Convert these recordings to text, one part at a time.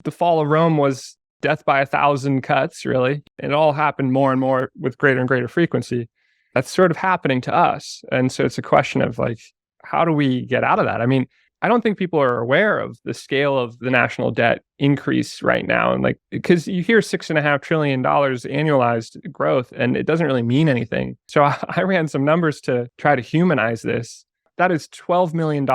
The fall of Rome was death by 1,000 cuts, really. It all happened more and more with greater and greater frequency. That's sort of happening to us. And so it's a question of like, how do we get out of that? I mean, I don't think people are aware of the scale of the national debt increase right now. And like, because you hear $6.5 trillion annualized growth, and it doesn't really mean anything. So I ran some numbers to try to humanize this. That is $12 million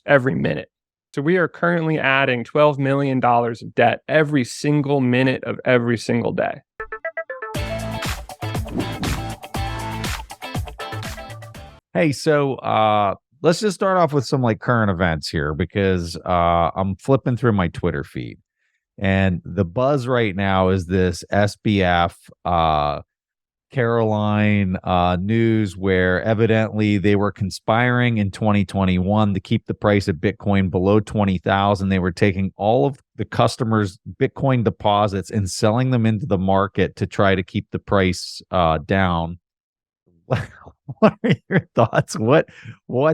every minute. So we are currently adding $12 million of debt every single minute of every single day. Hey, so let's just start off with some like current events here, because I'm flipping through my Twitter feed, and the buzz right now is this SBF Caroline news, where evidently they were conspiring in 2021 to keep the price of Bitcoin below 20,000. They were taking all of the customers' Bitcoin deposits and selling them into the market to try to keep the price down. What are your thoughts? What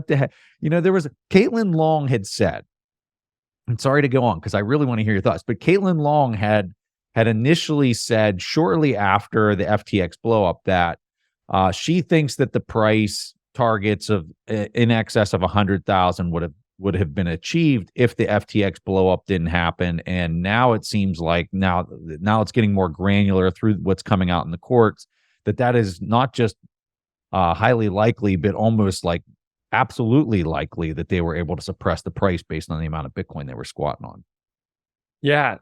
the heck? There was Caitlin Long had said, I'm sorry to go on because I really want to hear your thoughts, but Caitlin Long had initially said shortly after the FTX blow up that she thinks that the price targets of in excess of 100,000 would have been achieved if the FTX blow up didn't happen. And now it seems like now it's getting more granular through what's coming out in the courts, that is not just highly likely, but almost like absolutely likely that they were able to suppress the price based on the amount of Bitcoin they were squatting on. Yeah,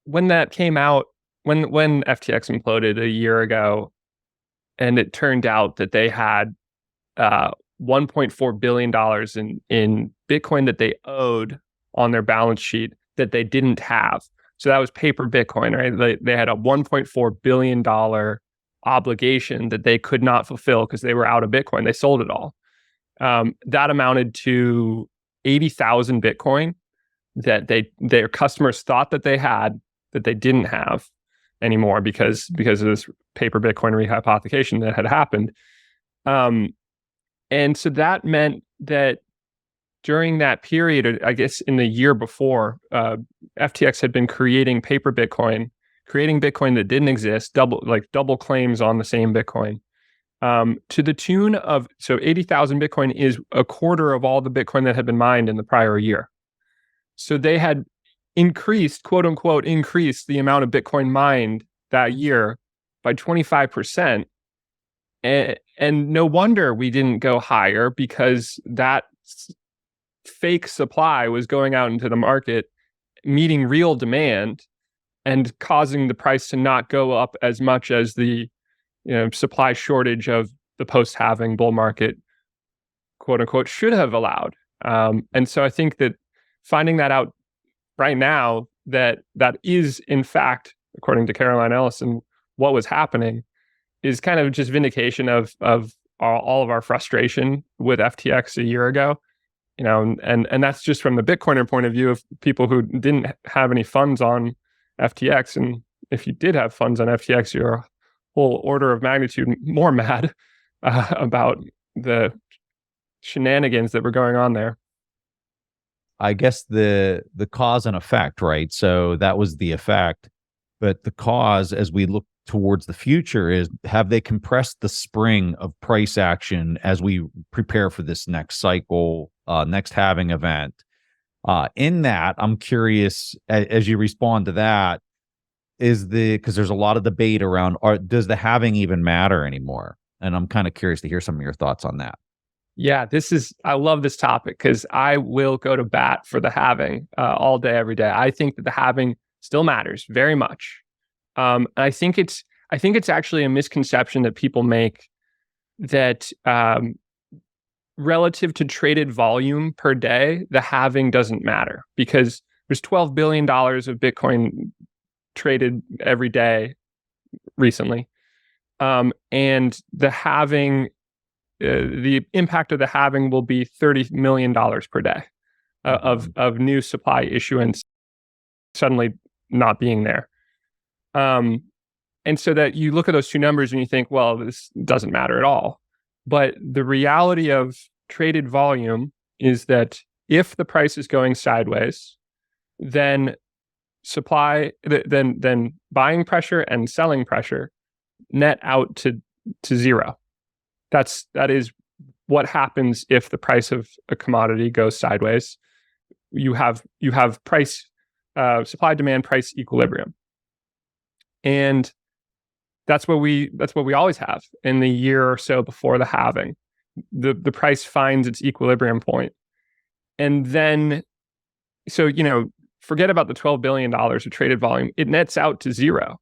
when that came out, when FTX imploded a year ago, and it turned out that they had $1.4 billion in Bitcoin that they owed on their balance sheet that they didn't have. So that was paper Bitcoin, right? They had a $1.4 billion obligation that they could not fulfill because they were out of Bitcoin. They sold it all. That amounted to 80,000 Bitcoin that their customers thought that they had, that they didn't have anymore because of this paper Bitcoin rehypothecation that had happened. And so that meant that during that period, I guess in the year before, FTX had been creating paper Bitcoin, creating Bitcoin that didn't exist, double claims on the same Bitcoin, to the tune of, so 80,000 Bitcoin is a quarter of all the Bitcoin that had been mined in the prior year. So they had increased, quote unquote, increased the amount of Bitcoin mined that year by 25%. And no wonder we didn't go higher, because that fake supply was going out into the market, meeting real demand and causing the price to not go up as much as the supply shortage of the post-halving bull market, quote unquote, should have allowed. And so I think that finding that out right now, that is in fact, according to Caroline Ellison, what was happening, is kind of just vindication of all of our frustration with FTX a year ago. And that's just from the Bitcoiner point of view of people who didn't have any funds on FTX. And if you did have funds on FTX, you're a whole order of magnitude more mad about the shenanigans that were going on there. I guess the cause and effect, right? So that was the effect, but the cause, as we look towards the future, is, have they compressed the spring of price action as we prepare for this next cycle, next halving event? In that, I'm curious, as you respond to that, because there's a lot of debate around, does the halving even matter anymore? And I'm kind of curious to hear some of your thoughts on that. Yeah, I love this topic because I will go to bat for the halving all day, every day. I think that the halving still matters very much. I think it's actually a misconception that people make that relative to traded volume per day, the halving doesn't matter, because there's $12 billion of Bitcoin traded every day recently. And the halving, the impact of the halving will be $30 million per day of new supply issuance suddenly not being there. And so that you look at those two numbers and you think, well, this doesn't matter at all. But the reality of traded volume is that if the price is going sideways, then then buying pressure and selling pressure net out to zero. That is what happens if the price of a commodity goes sideways. You have price supply demand price equilibrium, and that's what we always have in the year or so before the halving. The price finds its equilibrium point, and then forget about the $12 billion of traded volume. It nets out to zero.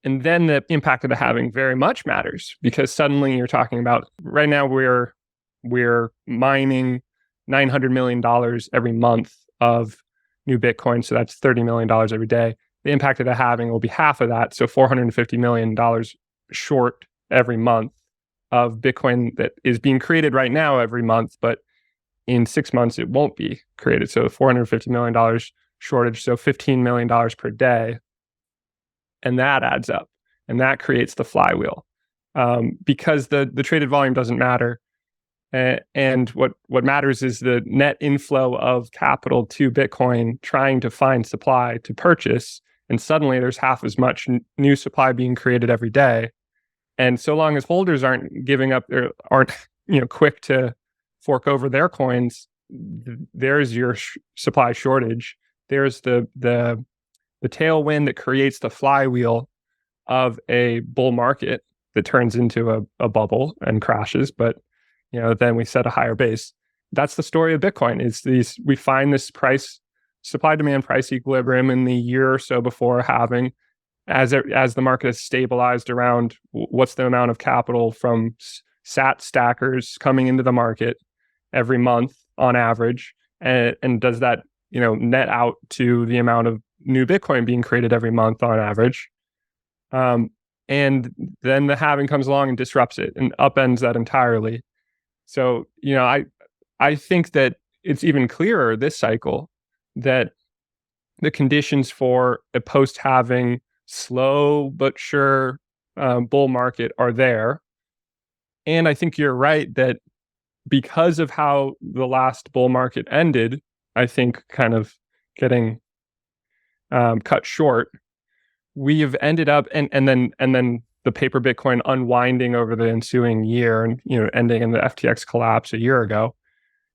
And then the impact of the halving very much matters, because suddenly you're talking about, right now we're mining $900 million every month of new Bitcoin. So that's $30 million every day. The impact of the halving will be half of that. So $450 million short every month of Bitcoin that is being created right now every month, but in 6 months it won't be created. So $450 million shortage, so $15 million per day. And that adds up, and that creates the flywheel, because the traded volume doesn't matter, and what matters is the net inflow of capital to Bitcoin trying to find supply to purchase, and suddenly there's half as much new supply being created every day. And so long as holders aren't giving up, or aren't quick to fork over their coins, there's your supply shortage. There's the tailwind that creates the flywheel of a bull market that turns into a bubble and crashes, but then we set a higher base. That's the story of Bitcoin. We find this supply demand price equilibrium in the year or so before halving, as the market has stabilized around what's the amount of capital from sat stackers coming into the market every month on average, and does that net out to the amount of new Bitcoin being created every month on average. And then the halving comes along and disrupts it and upends that entirely. So, I think that it's even clearer this cycle that the conditions for a post-halving slow but sure bull market are there. And I think you're right that because of how the last bull market ended, I think kind of getting cut short, we have ended up, and then the paper Bitcoin unwinding over the ensuing year, and ending in the FTX collapse a year ago,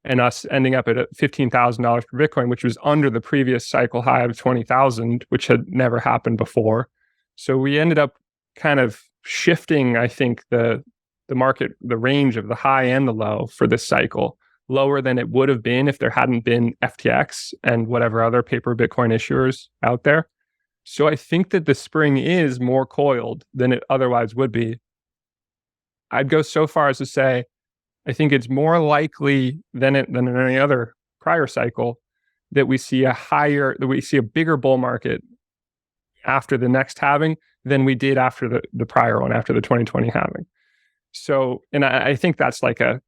and us ending up at $15,000 per Bitcoin, which was under the previous cycle high of 20,000, which had never happened before. So we ended up kind of shifting, I think, the market, the range of the high and the low for this cycle, lower than it would have been if there hadn't been FTX and whatever other paper Bitcoin issuers out there. So I think that the spring is more coiled than it otherwise would be. I'd go so far as to say, I think it's more likely than in any other prior cycle that we see a bigger bull market after the next halving than we did after the prior one, after the 2020 halving. So, and I think that's like a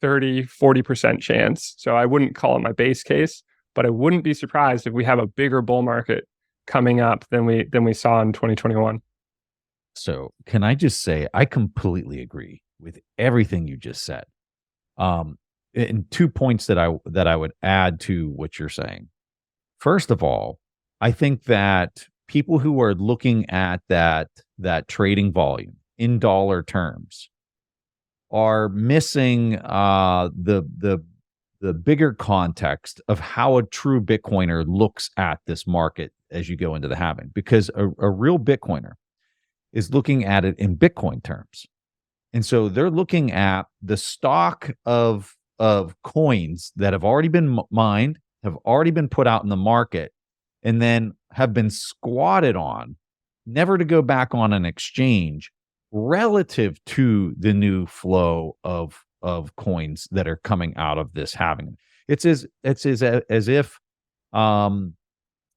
30-40% chance. So I wouldn't call it my base case, but I wouldn't be surprised if we have a bigger bull market coming up than we saw in 2021. So can I just say, I completely agree with everything you just said. And 2 points that I would add to what you're saying. First of all, I think that people who are looking at that trading volume in dollar terms are missing the bigger context of how a true Bitcoiner looks at this market as you go into the halving, because a real Bitcoiner is looking at it in Bitcoin terms. And so they're looking at the stock of coins that have already been mined, have already been put out in the market, and then have been squatted on, never to go back on an exchange, relative to the new flow of coins that are coming out of this halving. It's as if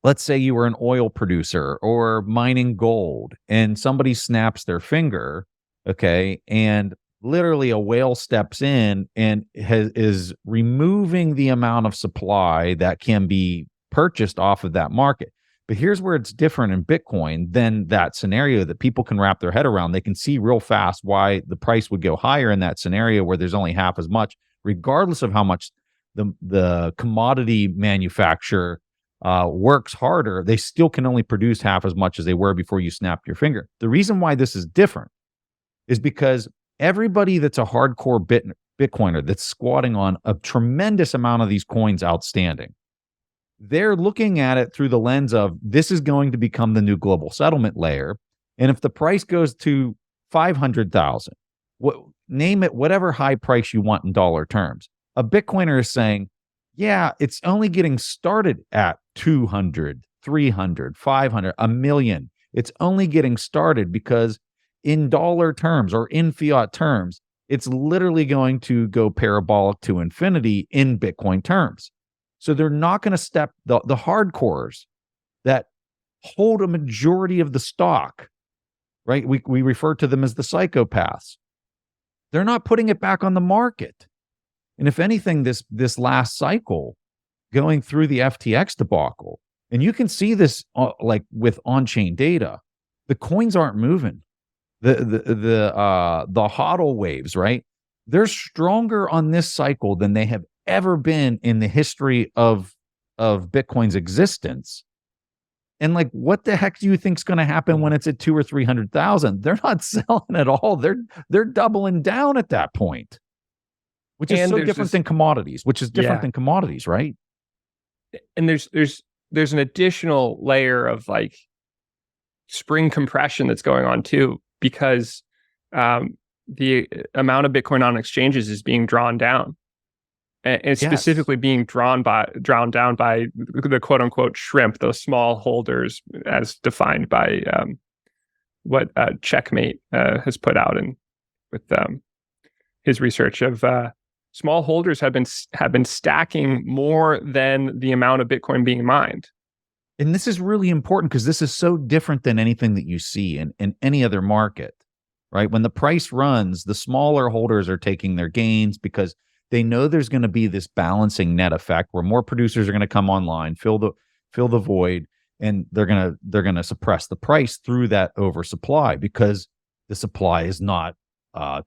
let's say you were an oil producer or mining gold, and somebody snaps their finger, okay, and literally a whale steps in and is removing the amount of supply that can be purchased off of that market. But here's where it's different in Bitcoin than that scenario that people can wrap their head around. They can see real fast why the price would go higher in that scenario where there's only half as much, regardless of how much the commodity manufacturer works harder, they still can only produce half as much as they were before you snapped your finger. The reason why this is different is because everybody that's a hardcore Bitcoiner that's squatting on a tremendous amount of these coins outstanding, they're looking at it through the lens of this is going to become the new global settlement layer. And if the price goes to 500,000, name it whatever high price you want in dollar terms, a Bitcoiner is saying, yeah, it's only getting started at 200, 300, 500, a million. It's only getting started because in dollar terms or in fiat terms, it's literally going to go parabolic to infinity in Bitcoin terms. So they're not going to step the hardcores that hold a majority of the stock, right? We refer to them as the psychopaths. They're not putting it back on the market. And if anything, this last cycle going through the FTX debacle, and you can see this like with on-chain data, the coins aren't moving. The hodl waves, right? They're stronger on this cycle than they have ever been in the history of Bitcoin's existence. And like, what the heck do you think is going to happen when it's at 200,000 or 300,000? They're not selling at all. They're doubling down at that point, which is so different than commodities. Which is different than commodities, right? And there's an additional layer of like spring compression that's going on too, because the amount of Bitcoin on exchanges is being drawn down. And it's specifically being drawn down by the quote unquote shrimp, those small holders, as defined by what Checkmate has put out with his research of small holders have been stacking more than the amount of Bitcoin being mined. And this is really important because this is so different than anything that you see in any other market, right? When the price runs, the smaller holders are taking their gains because they know there's going to be this balancing net effect where more producers are going to come online, fill the void, and they're going to suppress the price through that oversupply because the supply is not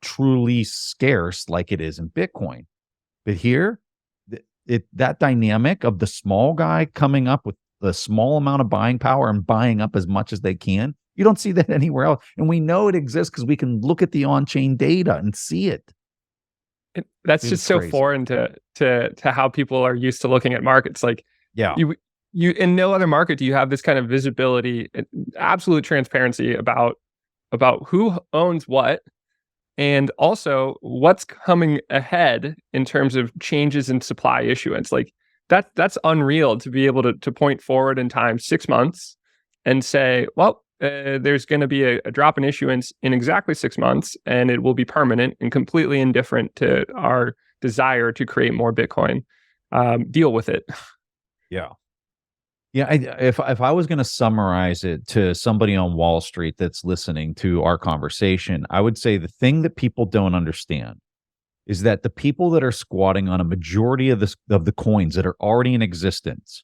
truly scarce like it is in Bitcoin. But here, that dynamic of the small guy coming up with the small amount of buying power and buying up as much as they can, you don't see that anywhere else. And we know it exists because we can look at the on-chain data and see it. That's just so foreign to how people are used to looking at markets. Like, you in no other market do you have this kind of visibility, absolute transparency about who owns what, and also what's coming ahead in terms of changes in supply issuance. Like that's unreal to be able to point forward in time 6 months and say, well, there's going to be a drop in issuance in exactly 6 months, and it will be permanent and completely indifferent to our desire to create more Bitcoin. Deal with it. Yeah. If I was going to summarize it to somebody on Wall Street that's listening to our conversation, I would say the thing that people don't understand is that the people that are squatting on a majority of the coins that are already in existence,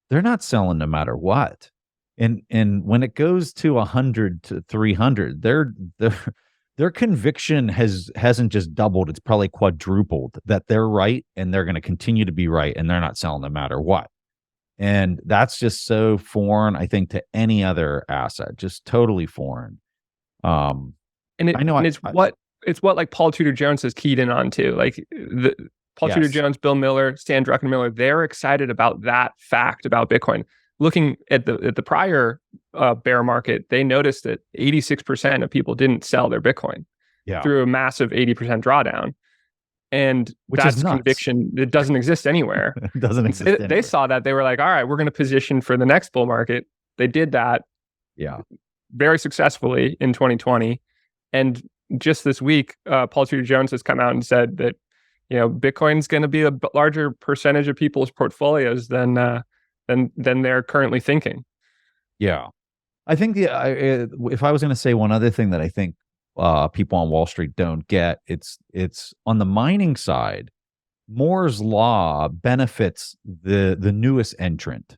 they're not selling no matter what. And when it goes to 100 to 300, their conviction hasn't just doubled; it's probably quadrupled that they're right and they're going to continue to be right, and they're not selling no matter what. And that's just so foreign, I think, to any other asset, just totally foreign. It's what like Paul Tudor Jones has keyed in on too. Like Paul Tudor Jones, Bill Miller, Stan Druckenmiller, they're excited about that fact about Bitcoin. Looking at the prior bear market, they noticed that 86% of people didn't sell their Bitcoin through a massive 80% drawdown. And that's conviction that doesn't exist anywhere. It doesn't exist anywhere. They saw that. They were like, all right, we're going to position for the next bull market. They did that very successfully in 2020. And just this week, Paul Tudor Jones has come out and said that, Bitcoin's going to be a larger percentage of people's portfolios than they're currently thinking. Yeah. I think if I was going to say one other thing that I think people on Wall Street don't get, it's on the mining side, Moore's law benefits the newest entrant,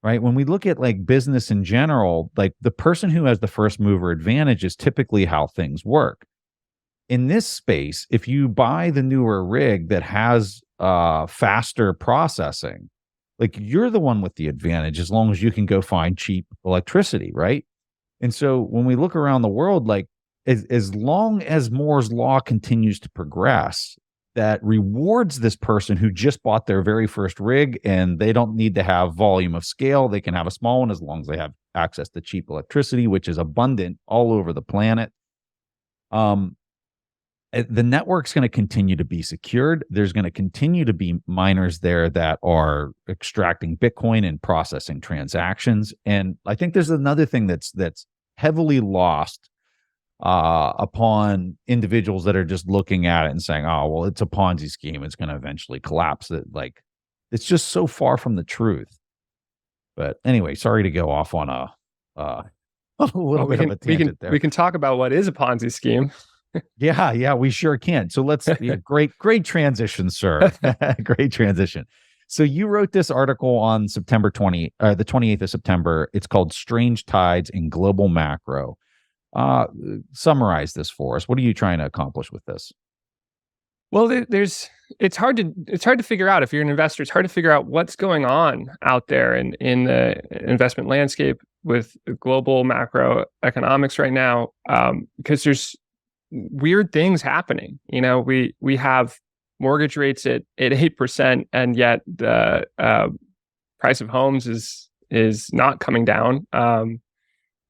right? When we look at like business in general, like the person who has the first mover advantage is typically how things work. In this space, if you buy the newer rig that has faster processing, like you're the one with the advantage as long as you can go find cheap electricity, right? And so when we look around the world, like as long as Moore's law continues to progress, that rewards this person who just bought their very first rig and they don't need to have volume of scale. They can have a small one as long as they have access to cheap electricity, which is abundant all over the planet. The network's going to continue to be secured. There's going to continue to be miners there that are extracting Bitcoin and processing transactions. And I think there's another thing that's heavily lost upon individuals that are just looking at it and saying, "Oh, well, it's a Ponzi scheme. It's going to eventually collapse." That like, it's just so far from the truth. But anyway, sorry to go off on a little bit of a tangent there. We can talk about what is a Ponzi scheme. Yeah, we sure can. So let's great transition, sir. Great transition. So you wrote this article on September the 28th of September. It's called "Strange Tides in Global Macro." Summarize this for us. What are you trying to accomplish with this? Well, it's hard to figure out if you're an investor. It's hard to figure out what's going on out there in the investment landscape with global macroeconomics right now, because there's weird things happening. You know, we have mortgage rates at 8%, and yet the price of homes is not coming down.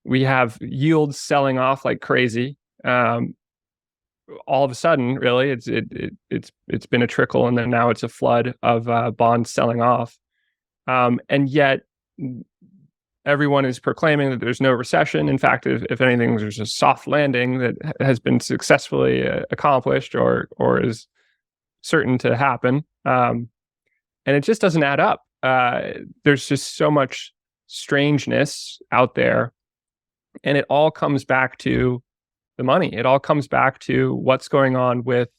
We have yields selling off like crazy. All of a sudden, really, it's been a trickle, and then now it's a flood of bonds selling off. And yet, everyone is proclaiming that there's no recession. In fact, if anything, there's a soft landing that has been successfully accomplished or is certain to happen. And it just doesn't add up. There's just so much strangeness out there. And it all comes back to the money. It all comes back to what's going on with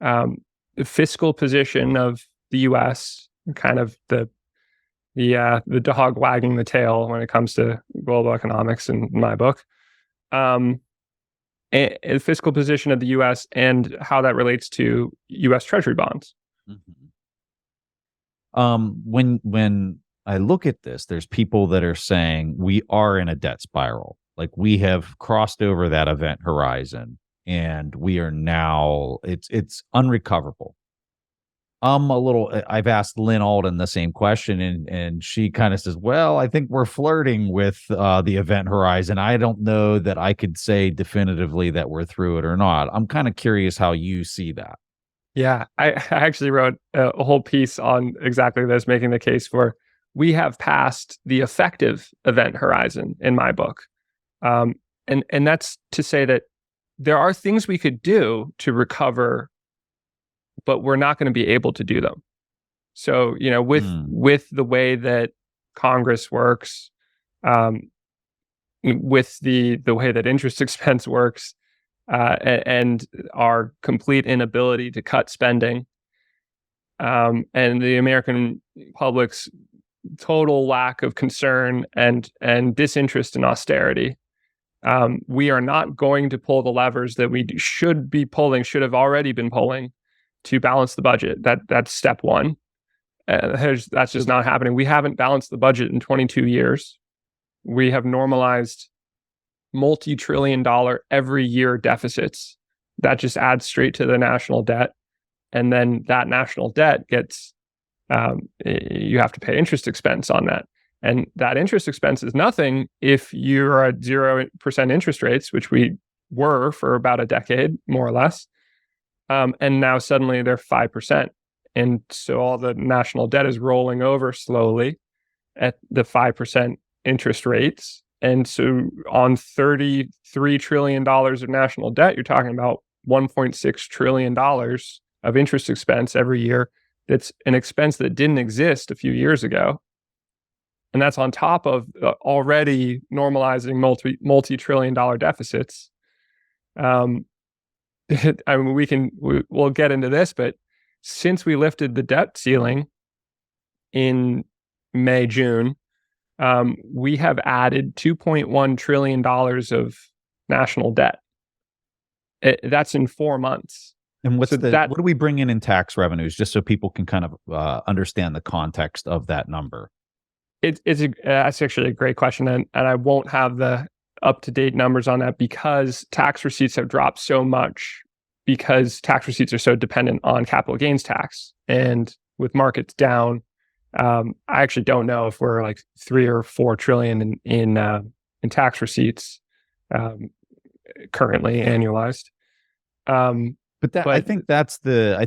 the fiscal position of the U.S., kind of the dog wagging the tail when it comes to global economics in my book. And the fiscal position of the U.S. and how that relates to U.S. Treasury bonds. When I look at this, there's people that are saying we are in a debt spiral. Like we have crossed over that event horizon and we are now, it's unrecoverable. I've asked Lynn Alden the same question and she kind of says, well, I think we're flirting with the event horizon. I don't know that I could say definitively that we're through it or not. I'm kind of curious how you see that. Yeah, I actually wrote a whole piece on exactly this, making the case for we have passed the effective event horizon in my book. And that's to say that there are things we could do to recover, but we're not going to be able to do them. So, you know, with the way that Congress works, with the way that interest expense works, and our complete inability to cut spending, and the American public's total lack of concern and disinterest in austerity, we are not going to pull the levers that we should have already been pulling to balance the budget. That's step one. That's just not happening. We haven't balanced the budget in 22 years. We have normalized multi-trillion-dollar every year deficits. That just adds straight to the national debt. And then that national debt gets, you have to pay interest expense on that. And that interest expense is nothing if you're at 0% interest rates, which we were for about a decade, more or less. And now suddenly they're 5%. And so all the national debt is rolling over slowly at the 5% interest rates. And so on $33 trillion of national debt, you're talking about $1.6 trillion of interest expense every year. That's an expense that didn't exist a few years ago. And that's on top of already normalizing multi-trillion-dollar deficits. I mean, we'll get into this, but since we lifted the debt ceiling in May, June, we have added $2.1 trillion of national debt. That's in 4 months. And So that what do we bring in tax revenues, just so people can kind of understand the context of that number? that's actually a great question, and I won't have the up-to-date numbers on that because tax receipts have dropped so much because tax receipts are so dependent on capital gains tax. And with markets down, I actually don't know if we're like 3 or 4 trillion in tax receipts currently annualized. I think that's the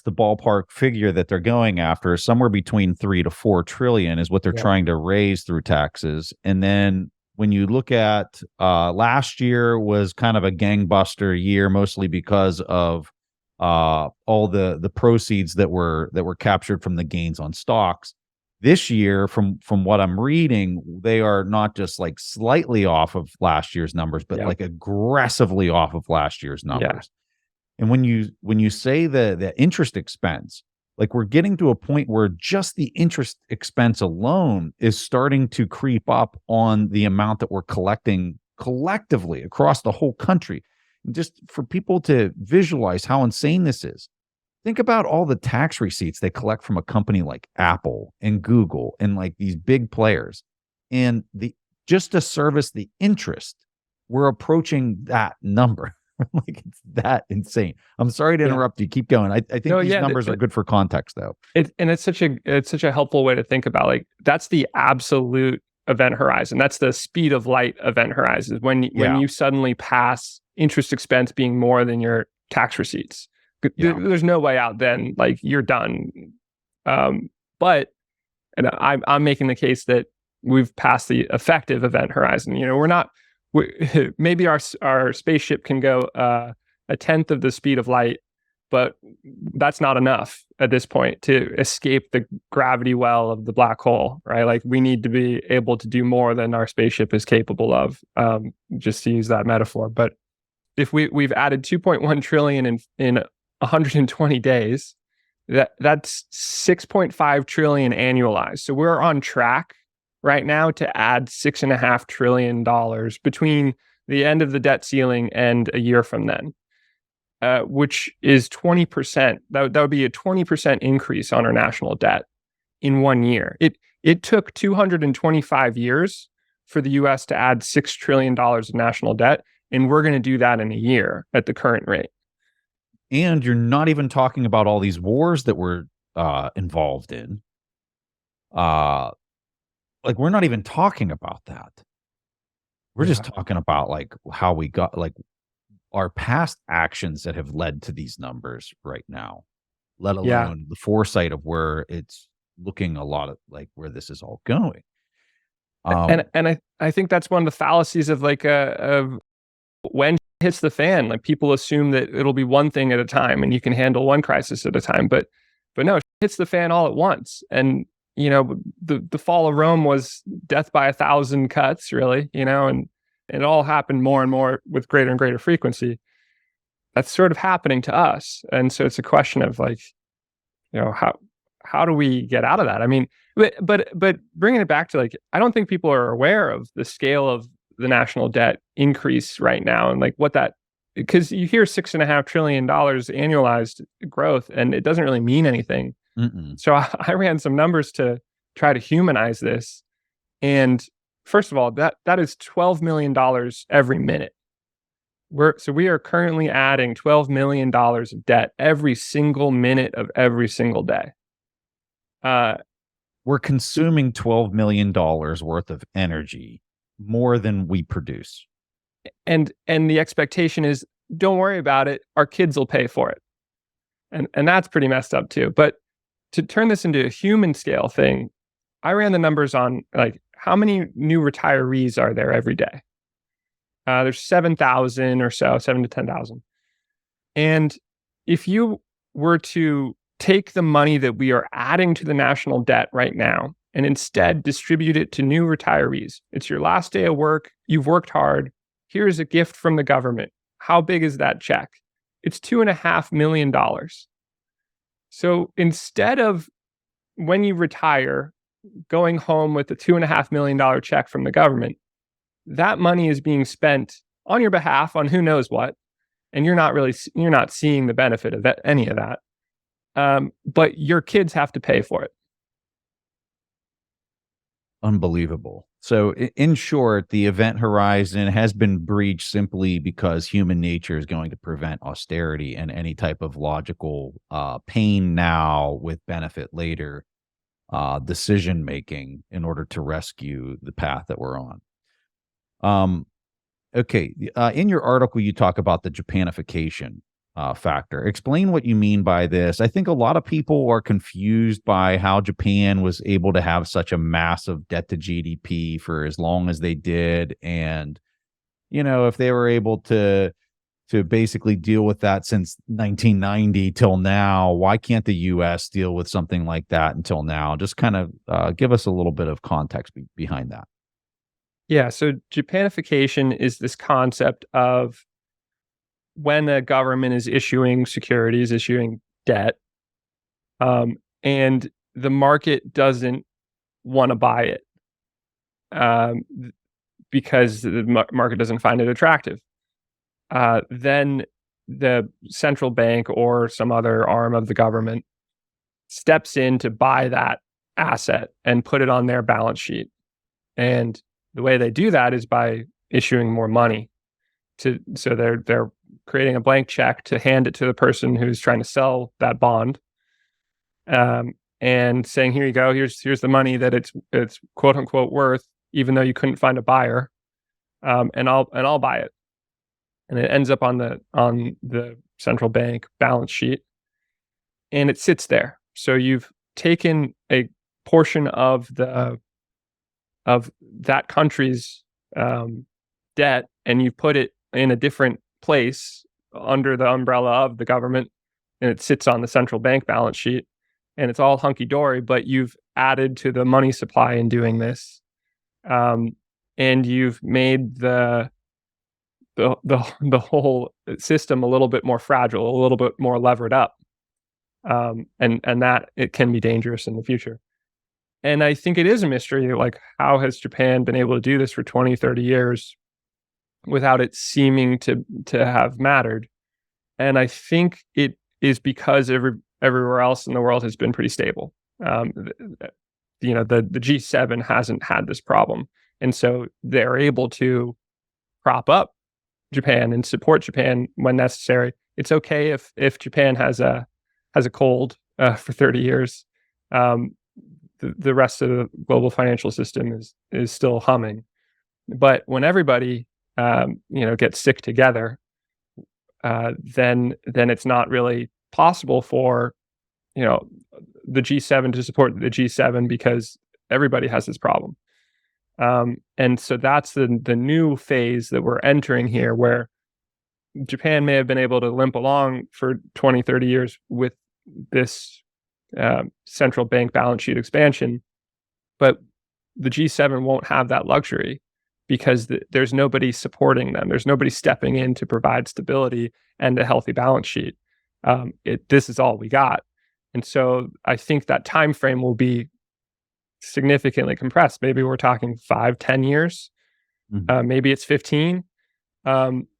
ballpark figure that they're going after. Somewhere between 3 to 4 trillion is what they're trying to raise through taxes. And then when you look at last year was kind of a gangbuster year, mostly because of all the proceeds that were captured from the gains on stocks. This year, from what I'm reading, they are not just like slightly off of last year's numbers, but like aggressively off of last year's numbers. Yeah. And when you say the interest expense, like we're getting to a point where just the interest expense alone is starting to creep up on the amount that we're collecting collectively across the whole country. And just for people to visualize how insane this is, think about all the tax receipts they collect from a company like Apple and Google and like these big players. And just to service the interest, we're approaching that number. Like it's that insane. I'm sorry to interrupt you. Keep going. I think these numbers are good for context, though. It's such a helpful way to think about, like, that's the absolute event horizon. That's the speed of light event horizon. When you suddenly pass interest expense being more than your tax receipts. There's no way out then. Like you're done. But I'm making the case that we've passed the effective event horizon. We're not. Maybe our spaceship can go a tenth of the speed of light, but that's not enough at this point to escape the gravity well of the black hole, right? Like we need to be able to do more than our spaceship is capable of, just to use that metaphor. But if we've added 2.1 trillion in 120 days, that's 6.5 trillion annualized. So we're on track right now to add $6.5 trillion between the end of the debt ceiling and a year from then, which is 20%. That would be a 20% increase on our national debt in 1 year. It took 225 years for the U.S. to add $6 trillion of national debt, and we're going to do that in a year at the current rate. And you're not even talking about all these wars that we're involved in. Like we're not even talking about that. We're just talking about like how we got like our past actions that have led to these numbers right now, let alone the foresight of where it's looking a lot of like where this is all going. And I think that's one of the fallacies of like of when it hits the fan. Like people assume that it'll be one thing at a time and you can handle one crisis at a time, but no, it hits the fan all at once. And the fall of Rome was death by 1,000 cuts, really, and it all happened more and more with greater and greater frequency. That's sort of happening to us. And so it's a question of like, how do we get out of that? I mean, but bringing it back to like, I don't think people are aware of the scale of the national debt increase right now and like what that, because you hear $6.5 trillion annualized growth and it doesn't really mean anything. So I ran some numbers to try to humanize this. And first of all, that is $12 million every minute. We are currently adding $12 million of debt every single minute of every single day. We're consuming $12 million worth of energy, more than we produce. And the expectation is, don't worry about it, our kids will pay for it. And that's pretty messed up too. But to turn this into a human scale thing, I ran the numbers on like how many new retirees are there every day? There's 7,000 or so, 7 to 10,000. And if you were to take the money that we are adding to the national debt right now and instead distribute it to new retirees, it's your last day of work, you've worked hard, here's a gift from the government. How big is that check? It's $2.5 million. So instead of when you retire, going home with a $2.5 million check from the government, that money is being spent on your behalf on who knows what, and you're not seeing the benefit of any of that. But your kids have to pay for it. Unbelievable. So in short, the event horizon has been breached simply because human nature is going to prevent austerity and any type of logical pain now with benefit later decision making in order to rescue the path that we're on. Okay. In your article, you talk about the Japanification factor. Explain what you mean by this. I think a lot of people are confused by how Japan was able to have such a massive debt to GDP for as long as they did. And, if they were able to basically deal with that since 1990 till now, why can't the U.S. deal with something like that until now? Just kind of give us a little bit of context behind that. Yeah, so Japanification is this concept of when a government is issuing securities, issuing debt, and the market doesn't want to buy it because the market doesn't find it attractive. Then the central bank or some other arm of the government steps in to buy that asset and put it on their balance sheet. And the way they do that is by issuing more money. So they're creating a blank check to hand it to the person who's trying to sell that bond, and saying, "Here you go. Here's the money that it's quote unquote worth, even though you couldn't find a buyer, and I'll buy it." And it ends up on the central bank balance sheet, and it sits there. So you've taken a portion of that country's debt, and you put it in a different place under the umbrella of the government, and it sits on the central bank balance sheet, and it's all hunky-dory, but you've added to the money supply in doing this, and you've made the whole system a little bit more fragile, a little bit more levered up, and that it can be dangerous in the future. And I think it is a mystery, like, how has Japan been able to do this for 20, 30 years without it seeming to have mattered? And I think it is because everywhere else in the world has been pretty stable. The G7 hasn't had this problem, and so they're able to prop up Japan and support Japan when necessary. It's okay if Japan has a cold for 30 years. The rest of the global financial system is still humming. But when everybody gets sick together, then it's not really possible for the G7 to support the G7 because everybody has this problem. And so that's the new phase that we're entering here, where Japan may have been able to limp along for 20, 30 years with this central bank balance sheet expansion, but the G7 won't have that luxury because there's nobody supporting them. There's nobody stepping in to provide stability and a healthy balance sheet. This is all we got. And so I think that time frame will be significantly compressed. Maybe we're talking 5-10 years. Maybe it's 15.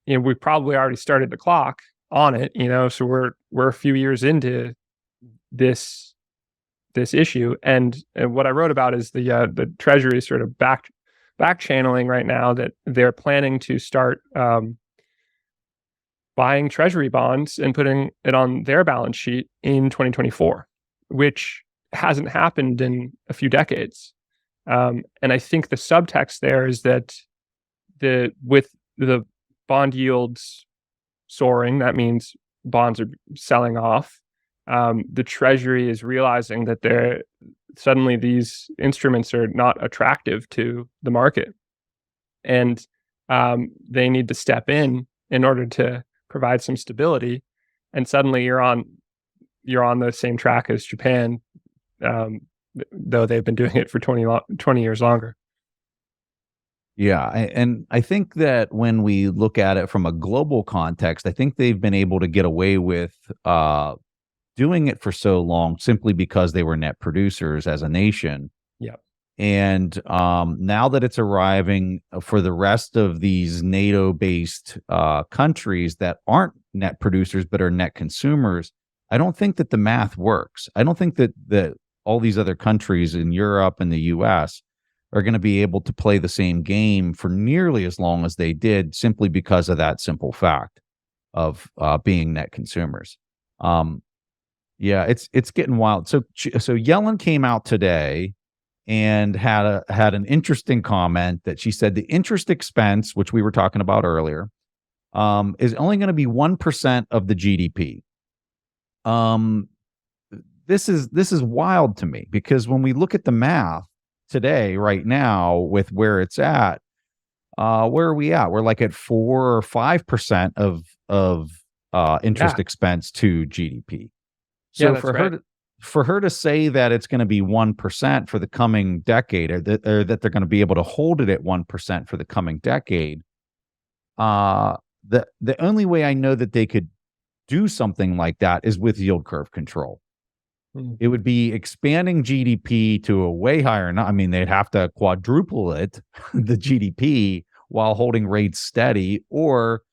We probably already started the clock on it, so we're a few years into this issue. And what I wrote about is the Treasury sort of back channeling right now that they're planning to start buying Treasury bonds and putting it on their balance sheet in 2024, which hasn't happened in a few decades. And I think the subtext there is that with the bond yields soaring, that means bonds are selling off. The Treasury is realizing that suddenly these instruments are not attractive to the market, and they need to step in order to provide some stability. And suddenly you're on the same track as Japan, though they've been doing it for 20 years longer. Yeah, and I think that when we look at it from a global context, I think they've been able to get away with doing it for so long simply because they were net producers as a nation. Yeah. And now that it's arriving for the rest of these NATO-based countries that aren't net producers but are net consumers, I don't think that the math works. I don't think that all these other countries in Europe and the US are going to be able to play the same game for nearly as long as they did, simply because of that simple fact of being net consumers. Yeah, it's getting wild. So Yellen came out today and had an interesting comment that she said the interest expense, which we were talking about earlier, is only going to be 1% of the GDP. This is wild to me, because when we look at the math today, right now, with where it's at, where are we at? We're like at 4 or 5% of interest expense to GDP. So for her to say that it's going to be 1% for the coming decade, or that they're going to be able to hold it at 1% for the coming decade, the only way I know that they could do something like that is with yield curve control. It would be expanding GDP to a way higher. I mean, they'd have to quadruple it, the GDP, while holding rates steady, or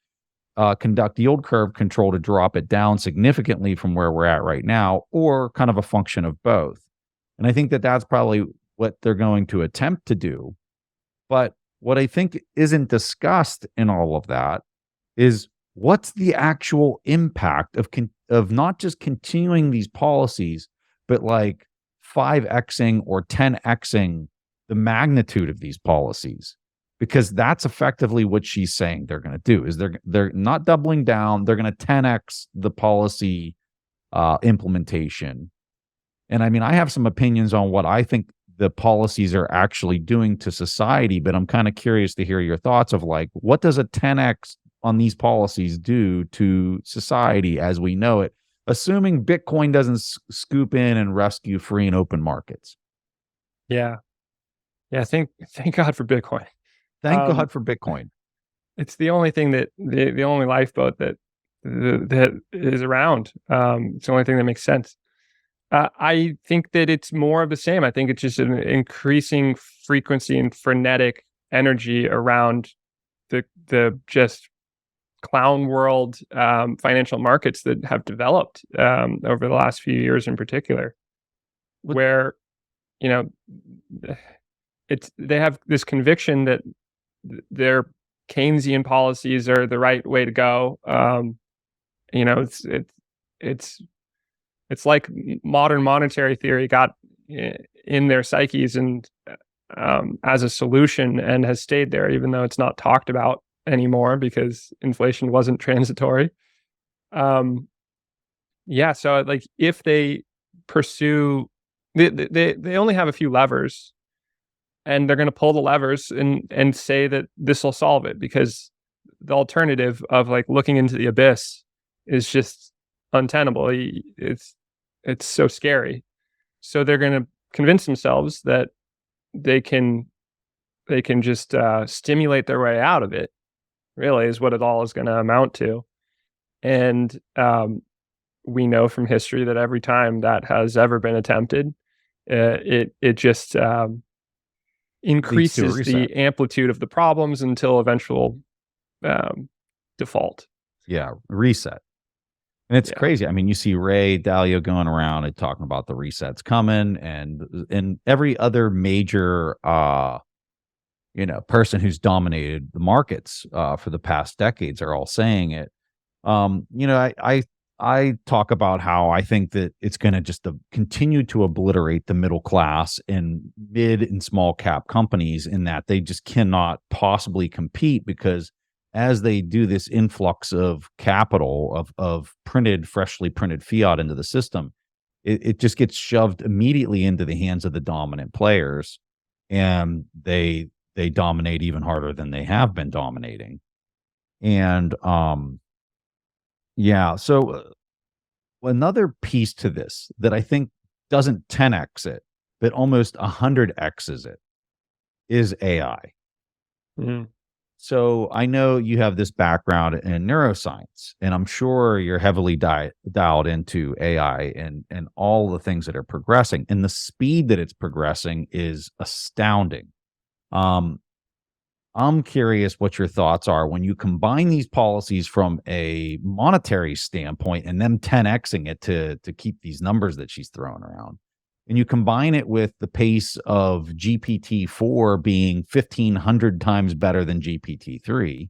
conduct yield curve control to drop it down significantly from where we're at right now, or kind of a function of both. And I think that that's probably what they're going to attempt to do. But what I think isn't discussed in all of that is, what's the actual impact of not just continuing these policies, but like 5xing or 10xing the magnitude of these policies? Because that's effectively what she's saying they're going to do. Is they're not doubling down, they're going to 10x the policy implementation. And I mean, I have some opinions on what I think the policies are actually doing to society, but I'm kind of curious to hear your thoughts of, like, what does a 10x on these policies do to society as we know it, assuming Bitcoin doesn't scoop in and rescue free and open markets? Yeah. Thank God for Bitcoin. Thank God for Bitcoin. It's the only thing that the only lifeboat that is around. It's the only thing that makes sense. I think that it's more of the same. I think it's just an increasing frequency and frenetic energy around the just clown world financial markets that have developed over the last few years in particular, where, you know, they have this conviction that their Keynesian policies are the right way to go. You know, it's like modern monetary theory got in their psyches and as a solution, and has stayed there, even though it's not talked about anymore because inflation wasn't transitory. Yeah, so like if they pursue, they only have a few levers, and they're going to pull the levers and say that this will solve it, because the alternative of like looking into the abyss is just untenable. It's so scary. So they're going to convince themselves that they can just stimulate their way out of it, really, is what it all is going to amount to. And we know from history that every time that has ever been attempted, it just increases the amplitude of the problems until eventual default. Yeah, reset. And it's crazy. I mean, you see Ray Dalio going around and talking about the resets coming, and every other major person who's dominated the markets for the past decades are all saying it. I talk about how I think that it's going to just continue to obliterate the middle class and mid and small cap companies, in that they just cannot possibly compete, because as they do this influx of capital, of freshly printed fiat into the system, it just gets shoved immediately into the hands of the dominant players, and they dominate even harder than they have been dominating. And so another piece to this that I think doesn't 10x it, but almost 100x's it, is AI. Mm-hmm. So I know you have this background in neuroscience, and I'm sure you're heavily dialed into AI and all the things that are progressing, and the speed that it's progressing is astounding. I'm curious what your thoughts are when you combine these policies from a monetary standpoint and them 10xing it to keep these numbers that she's throwing around. And you combine it with the pace of GPT-4 being 1,500 times better than GPT-3.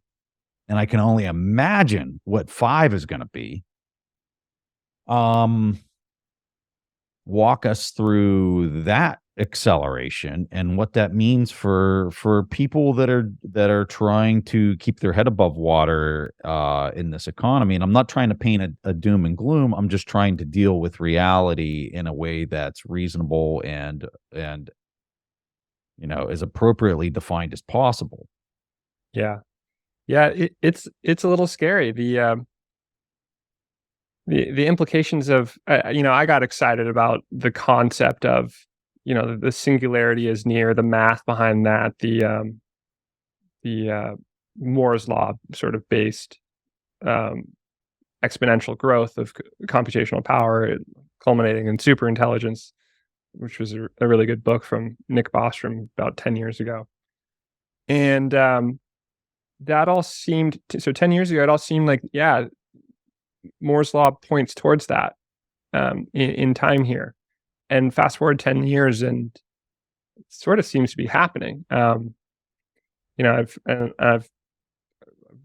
And I can only imagine what 5 is going to be. Walk us through that acceleration and what that means for people that are trying to keep their head above water in this economy. And I'm not trying to paint a doom and gloom. I'm just trying to deal with reality in a way that's reasonable and as appropriately defined as possible. Yeah. It's a little scary. The implications of I got excited about the concept of the singularity is near, the math behind that, the Moore's law sort of based exponential growth of computational power culminating in super intelligence, which was a really good book from Nick Bostrom about 10 years ago. And that all seemed so 10 years ago, it all seemed like, yeah, Moore's law points towards that in time here. And fast forward 10 years and it sort of seems to be happening. I've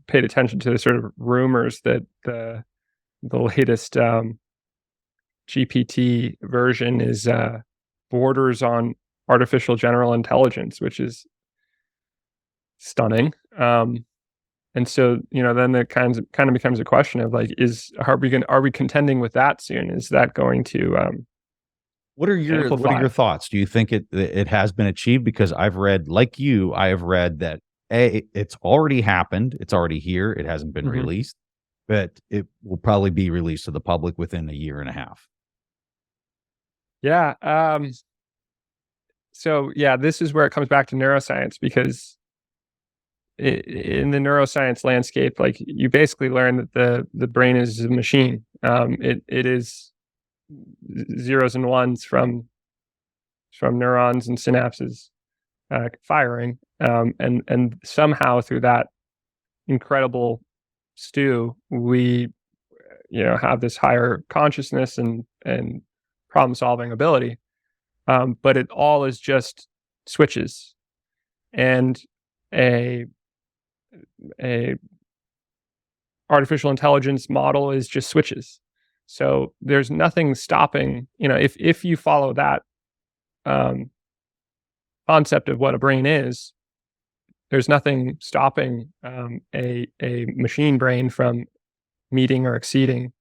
paid attention to the sort of rumors that the latest GPT version is borders on artificial general intelligence, which is stunning. And so, then it kind of becomes a question of like, are we contending with that soon? Is that going to What are your thoughts? Do you think it has been achieved? Because I have read that it's already happened. It's already here. It hasn't been released, but it will probably be released to the public within a year and a half. Yeah. So yeah, this is where it comes back to neuroscience, because in the neuroscience landscape, like you basically learn that the brain is a machine. It is zeros and ones from neurons and synapses firing, and somehow through that incredible stew, we have this higher consciousness and problem solving ability, but it all is just switches, and a artificial intelligence model is just switches. So there's nothing stopping, if you follow that concept of what a brain is, there's nothing stopping a machine brain from meeting or exceeding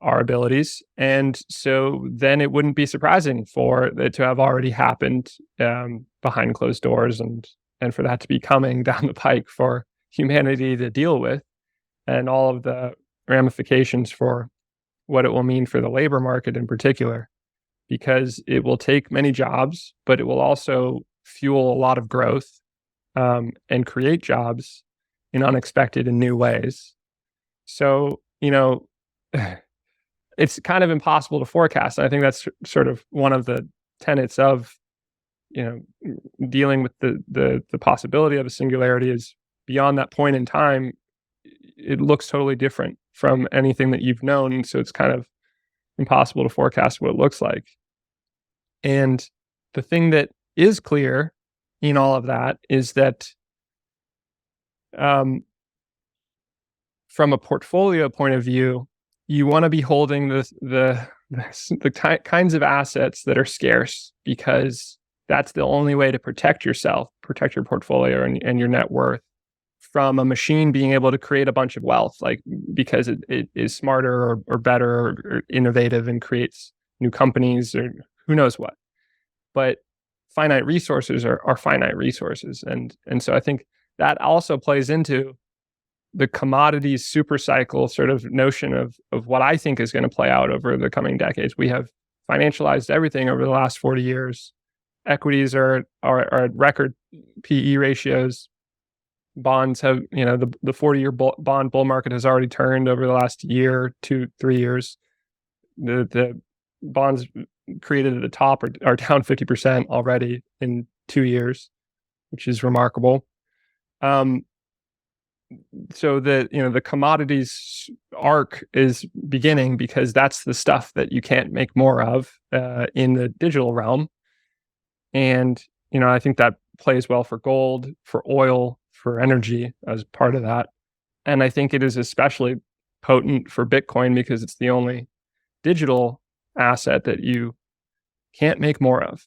our abilities. And so then it wouldn't be surprising for it to have already happened behind closed doors, and for that to be coming down the pike for humanity to deal with, and all of the ramifications for what it will mean for the labor market in particular, because it will take many jobs, but it will also fuel a lot of growth and create jobs in unexpected and new ways. So, it's kind of impossible to forecast. And I think that's sort of one of the tenets of, dealing with the possibility of a singularity, is beyond that point in time, it looks totally different from anything that you've known. So it's kind of impossible to forecast what it looks like. And the thing that is clear in all of that is that from a portfolio point of view, you want to be holding the kinds of assets that are scarce, because that's the only way to protect yourself, protect your portfolio and your net worth from a machine being able to create a bunch of wealth, like because it is smarter or better or innovative and creates new companies or who knows what. But finite resources are finite resources. And so I think that also plays into the commodities super cycle sort of notion of what I think is going to play out over the coming decades. We have financialized everything over the last 40 years. Equities are at record PE ratios. Bonds have, the 40-year bond bull market has already turned over the last year, 2-3 years. The bonds created at the top are down 50% already in 2 years, which is remarkable. Um, so the commodities arc is beginning because that's the stuff that you can't make more of in the digital realm. And I think that plays well for gold, for oil, for energy as part of that. And I think it is especially potent for Bitcoin because it's the only digital asset that you can't make more of.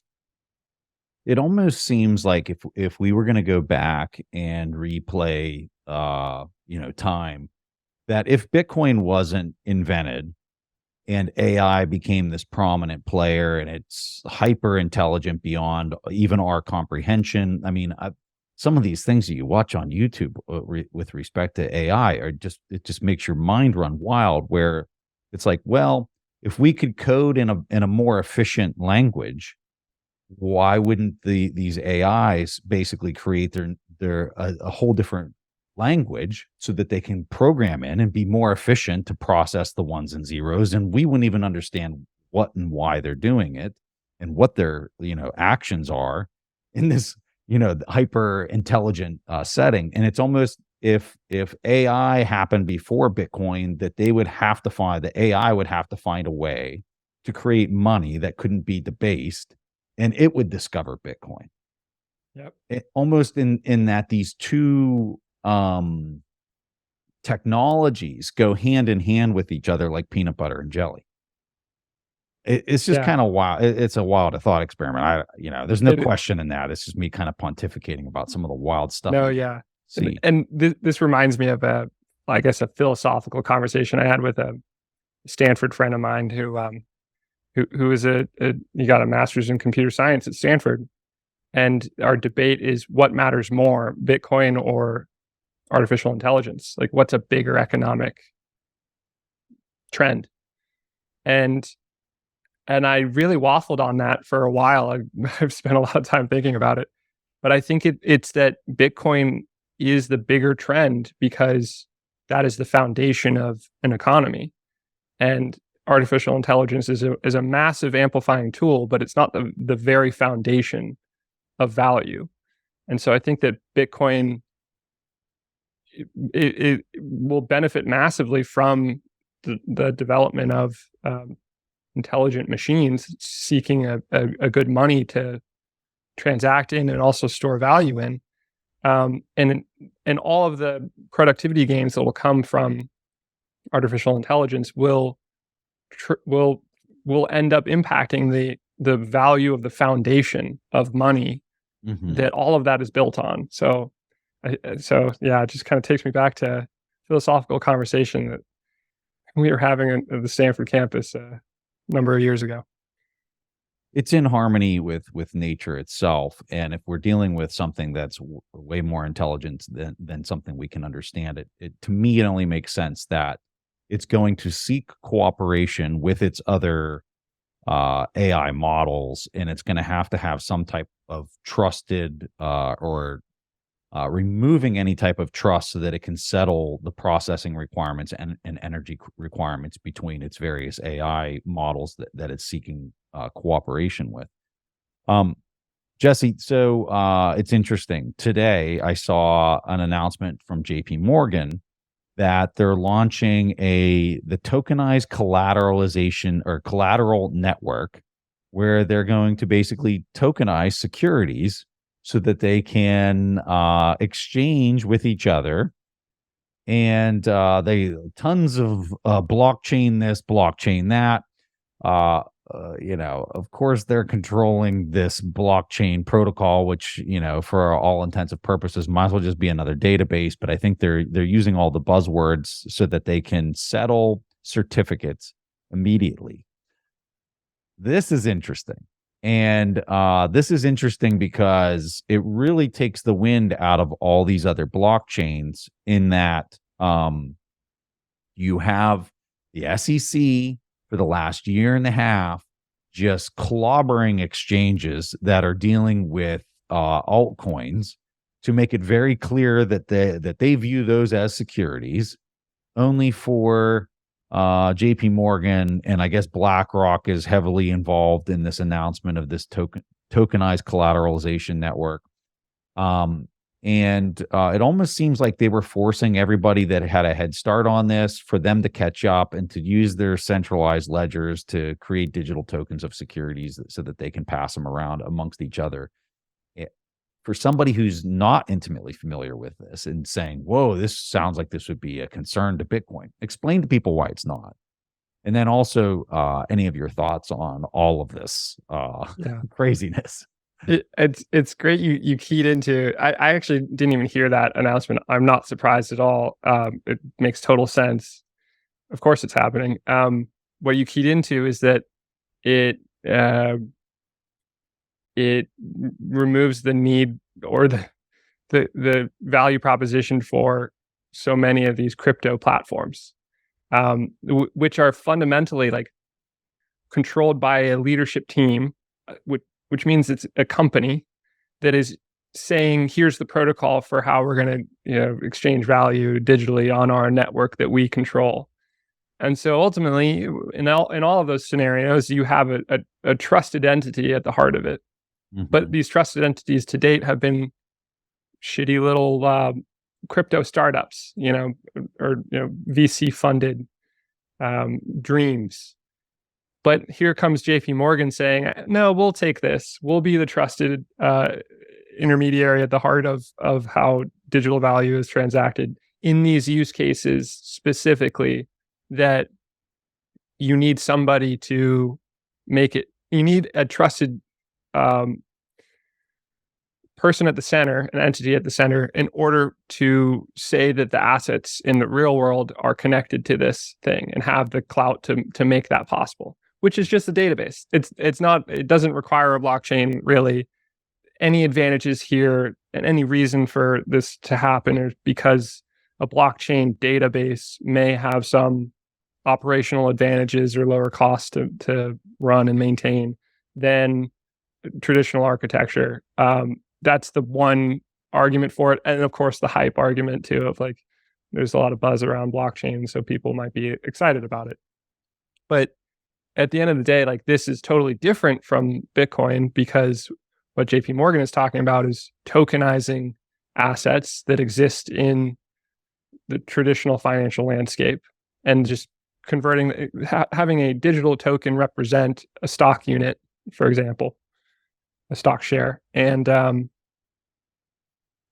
It almost seems like if we were going to go back and replay, time, that if Bitcoin wasn't invented and AI became this prominent player and it's hyper intelligent beyond even our comprehension. I mean, some of these things that you watch on YouTube with respect to AI it just makes your mind run wild. Where it's like, well, if we could code in a more efficient language, why wouldn't these AIs basically create a whole different language so that they can program in and be more efficient to process the ones and zeros, and we wouldn't even understand what and why they're doing it and what their actions are in this hyper intelligent setting. And it's almost, if AI happened before Bitcoin, that the AI would have to find a way to create money that couldn't be debased, and it would discover Bitcoin. Yep. Almost in that these two technologies go hand in hand with each other like peanut butter and jelly. It's just kind of wild. It's a wild thought experiment. There's no question in that. It's just me kind of pontificating about some of the wild stuff. No, yeah. And this reminds me of a philosophical conversation I had with a Stanford friend of mine who is he got a master's in computer science at Stanford. And our debate is what matters more, Bitcoin or artificial intelligence? Like, what's a bigger economic trend? And I really waffled on that for a while. I've spent a lot of time thinking about it. But I think it's that Bitcoin is the bigger trend because that is the foundation of an economy. And artificial intelligence is a massive amplifying tool, but it's not the very foundation of value. And so I think that Bitcoin it will benefit massively from the development of intelligent machines seeking a good money to transact in and also store value in. And all of the productivity gains that will come from artificial intelligence will end up impacting the value of the foundation of money that all of that is built on. So it just kind of takes me back to a philosophical conversation that we were having at the Stanford campus a number of years ago. It's in harmony with nature itself, and if we're dealing with something that's way more intelligent than something we can understand, it to me it only makes sense that it's going to seek cooperation with its other AI models, and it's going to have some type of trusted or removing any type of trust so that it can settle the processing requirements and energy requirements between its various AI models that it's seeking cooperation with. Jesse, so it's interesting. Today, I saw an announcement from JP Morgan that they're launching the tokenized collateralization or collateral network, where they're going to basically tokenize securities so that they can exchange with each other. And they tons of blockchain this, blockchain that. Of course, they're controlling this blockchain protocol, which, for all intents and purposes, might as well just be another database. But I think they're using all the buzzwords so that they can settle certificates immediately. This is interesting. And this is interesting because it really takes the wind out of all these other blockchains, in that you have the SEC for the last year and a half just clobbering exchanges that are dealing with altcoins to make it very clear that they view those as securities. Only for JP Morgan, and I guess BlackRock is heavily involved in this announcement of this tokenized collateralization network. And it almost seems like they were forcing everybody that had a head start on this for them to catch up and to use their centralized ledgers to create digital tokens of securities so that they can pass them around amongst each other. For somebody who's not intimately familiar with this and saying, whoa, this sounds like this would be a concern to Bitcoin, explain to people why it's not. And then also any of your thoughts on all of this craziness. It's great you keyed into. I actually didn't even hear that announcement. I'm not surprised at all. It makes total sense. Of course, it's happening. What you keyed into is that it removes the need or the value proposition for so many of these crypto platforms, which are fundamentally like controlled by a leadership team, which means it's a company that is saying, here's the protocol for how we're going to exchange value digitally on our network that we control. And so ultimately, in all of those scenarios, you have a trusted entity at the heart of it. Mm-hmm. But these trusted entities to date have been shitty little crypto startups, or VC funded dreams. But here comes JP Morgan saying, no, we'll take this. We'll be the trusted intermediary at the heart of how digital value is transacted in these use cases specifically, that you need somebody to make it. You need a trusted person at the center, an entity at the center, in order to say that the assets in the real world are connected to this thing and have the clout to make that possible, which is just a database. It doesn't require a blockchain really. Any advantages here and any reason for this to happen is because a blockchain database may have some operational advantages or lower cost to run and maintain than traditional architecture. That's the one argument for it. And of course, the hype argument too, of like, there's a lot of buzz around blockchain, so people might be excited about it. But at the end of the day, like, this is totally different from Bitcoin, because what JP Morgan is talking about is tokenizing assets that exist in the traditional financial landscape and just converting, having a digital token represent a stock unit, for example, a stock share. And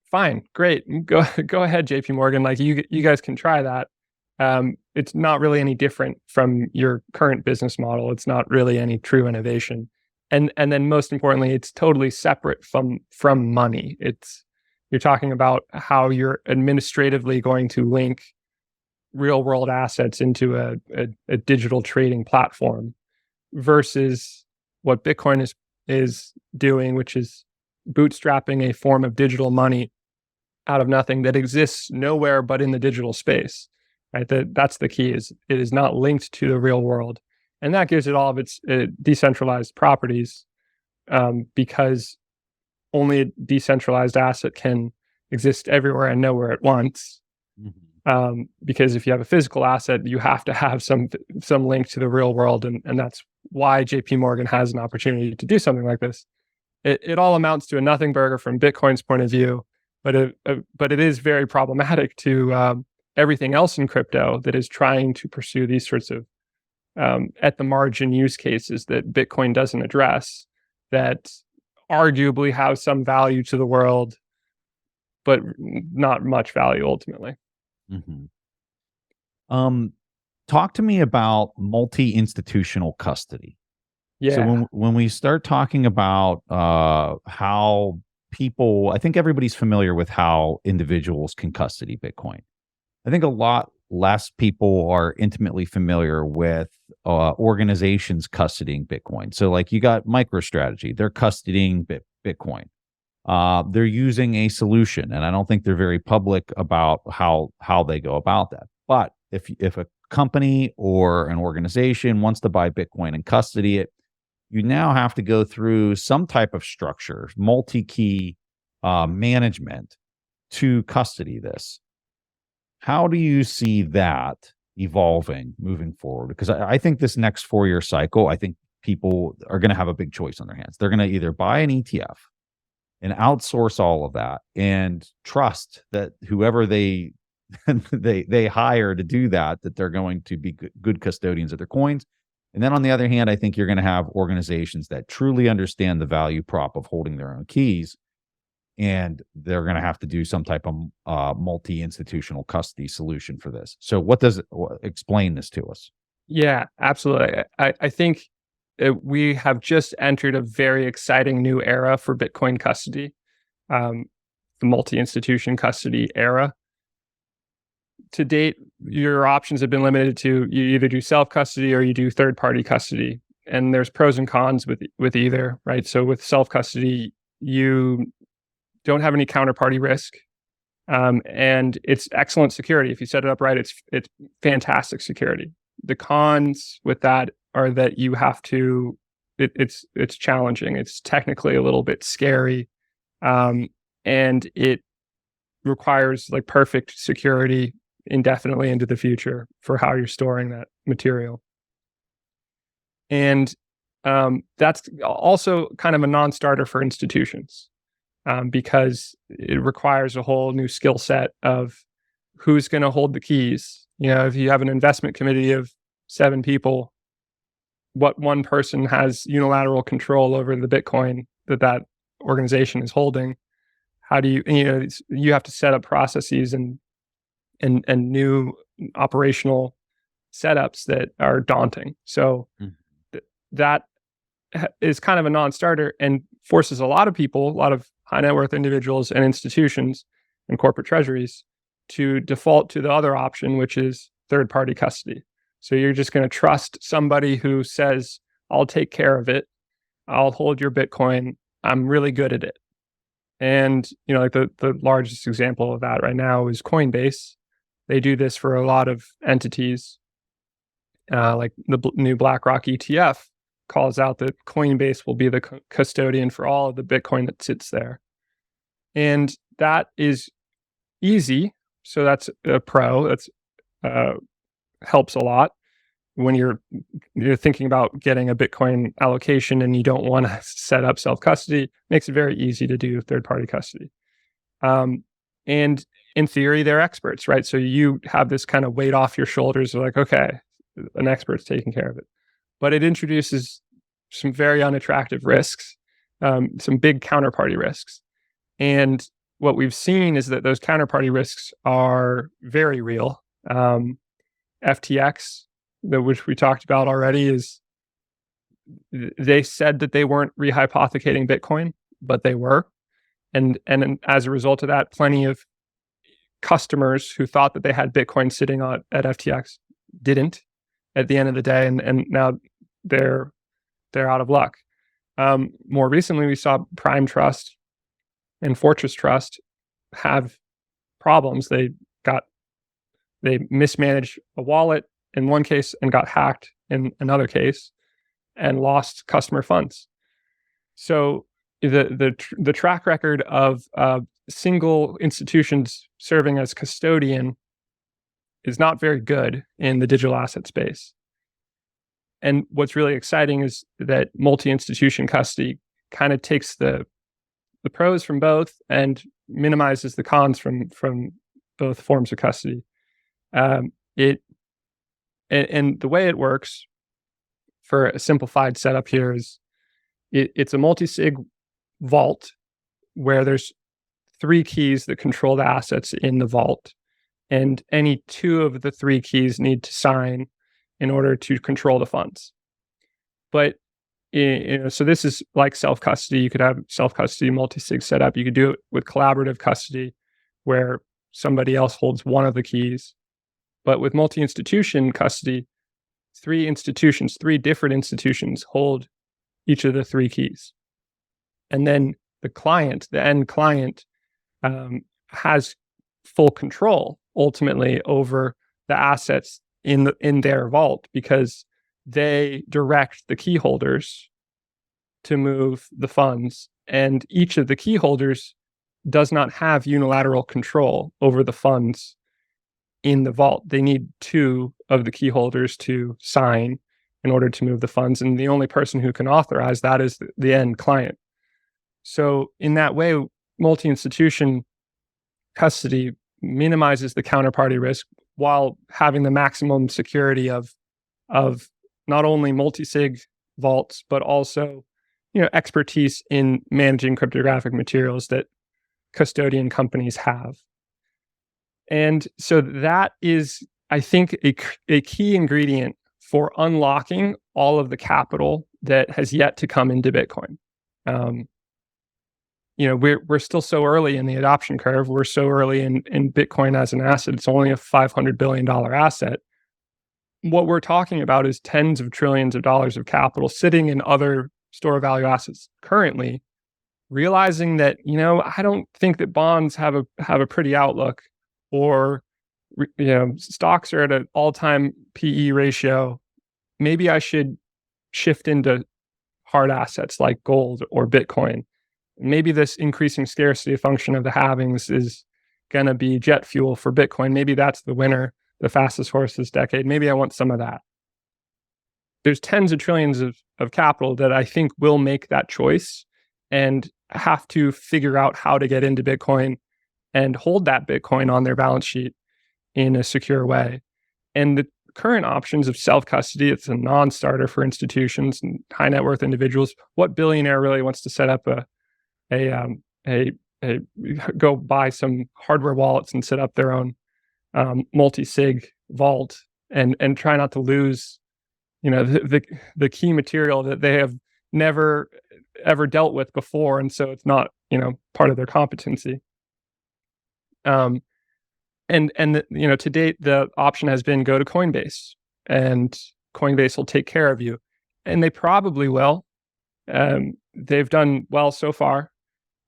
fine, great, go ahead, JP Morgan. Like, you guys can try that. It's not really any different from your current business model. It's not really any true innovation. And then most importantly, it's totally separate from money. You're talking about how you're administratively going to link real world assets into a digital trading platform, versus what Bitcoin is doing, which is bootstrapping a form of digital money out of nothing that exists nowhere but in the digital space. Right? That's the key. Is it is not linked to the real world, and that gives it all of its decentralized properties, because only a decentralized asset can exist everywhere and nowhere at once. Mm-hmm. Because if you have a physical asset, you have to have some link to the real world, and that's why JP Morgan has an opportunity to do something like this. It all amounts to a nothing burger from Bitcoin's point of view, but it is very problematic to everything else in crypto that is trying to pursue these sorts of at the margin use cases that Bitcoin doesn't address, that arguably have some value to the world, but not much value ultimately. Mm-hmm. Talk to me about multi-institutional custody. Yeah. So when we start talking about how people, I think everybody's familiar with how individuals can custody Bitcoin. I think a lot less people are intimately familiar with organizations custodying Bitcoin. So like, you got MicroStrategy, they're custodying Bitcoin. They're using a solution, and I don't think they're very public about how they go about that. But if a company or an organization wants to buy Bitcoin and custody it, you now have to go through some type of structure, multi-key management, to custody this. How do you see that evolving moving forward? Because I think this next 4-year cycle, I think people are going to have a big choice on their hands. They're going to either buy an ETF and outsource all of that and trust that whoever they they hire to do that they're going to be good custodians of their coins. And then on the other hand, I think you're going to have organizations that truly understand the value prop of holding their own keys, and they're going to have to do some type of multi-institutional custody solution for this. So explain this to us? Yeah, absolutely. I think we have just entered a very exciting new era for Bitcoin custody, the multi-institution custody era. To date, your options have been limited to you either do self-custody or you do third-party custody. And there's pros and cons with either, right? So with self-custody, you don't have any counterparty risk. And it's excellent security. If you set it up right, it's fantastic security. The cons with that are that you have to, it's challenging. It's technically a little bit scary. And it requires like perfect security indefinitely into the future for how you're storing that material. And that's also kind of a non-starter for institutions, because it requires a whole new skill set of who's going to hold the keys. If you have an investment committee of 7 people, what one person has unilateral control over the Bitcoin that organization is holding? How do you have to set up processes and new operational setups that are daunting. So that is kind of a non-starter and forces a lot of people, a lot of high net worth individuals and institutions and corporate treasuries to default to the other option, which is third-party custody. So you're just going to trust somebody who says, I'll take care of it. I'll hold your Bitcoin. I'm really good at it. And, like the largest example of that right now is Coinbase. They do this for a lot of entities. Like the new BlackRock ETF calls out that Coinbase will be the custodian for all of the Bitcoin that sits there. And that is easy. So that's a pro. That's helps a lot when you're thinking about getting a Bitcoin allocation and you don't want to set up self-custody. Makes it very easy to do third-party custody. And in theory, they're experts, right? So you have this kind of weight off your shoulders. They're like, okay, an expert's taking care of it. But it introduces some very unattractive risks, some big counterparty risks. And what we've seen is that those counterparty risks are very real. FTX, which we talked about already, they said that they weren't rehypothecating Bitcoin, but they were. And as a result of that, plenty of customers who thought that they had Bitcoin sitting at FTX didn't at the end of the day, and now they're out of luck. More recently, we saw Prime Trust and Fortress Trust have problems. They mismanaged a wallet in one case and got hacked in another case and lost customer funds. So the track record of single institutions serving as custodian is not very good in the digital asset space. And what's really exciting is that multi-institution custody kind of takes the pros from both and minimizes the cons from both forms of custody. And the way it works for a simplified setup here is it's a multi-sig vault where there's 3 keys that control the assets in the vault, and any 2 of the 3 keys need to sign in order to control the funds. But so this is like self-custody. You could have self-custody multi-sig set up. You could do it with collaborative custody where somebody else holds one of the keys. But with multi-institution custody, 3 different institutions hold each of the 3 keys. And then the end client, has full control ultimately over the assets in their vault, because they direct the key holders to move the funds. And each of the key holders does not have unilateral control over the funds in the vault. They need 2 of the key holders to sign in order to move the funds. And the only person who can authorize that is the end client. So in that way, multi-institution custody minimizes the counterparty risk while having the maximum security of not only multi-sig vaults, but also, expertise in managing cryptographic materials that custodian companies have. And so that is, I think, a key ingredient for unlocking all of the capital that has yet to come into Bitcoin. We're still so early in the adoption curve. We're so early in Bitcoin as an asset. It's only a $500 billion asset. What we're talking about is tens of trillions of dollars of capital sitting in other store of value assets currently, realizing that, I don't think that bonds have a pretty outlook, or, stocks are at an all-time PE ratio. Maybe I should shift into hard assets like gold or Bitcoin. Maybe this increasing scarcity function of the halvings is going to be jet fuel for Bitcoin. Maybe that's the winner, the fastest horse this decade. Maybe I want some of that. There's tens of trillions of capital that I think will make that choice and have to figure out how to get into Bitcoin and hold that Bitcoin on their balance sheet in a secure way. And the current options of self-custody, it's a non-starter for institutions and high net worth individuals. What billionaire really wants to set up a go buy some hardware wallets and set up their own multi-sig vault and try not to lose, the key material that they have never ever dealt with before, and so it's not, part of their competency. To date, the option has been go to Coinbase, and Coinbase will take care of you, and they probably will. They've done well so far.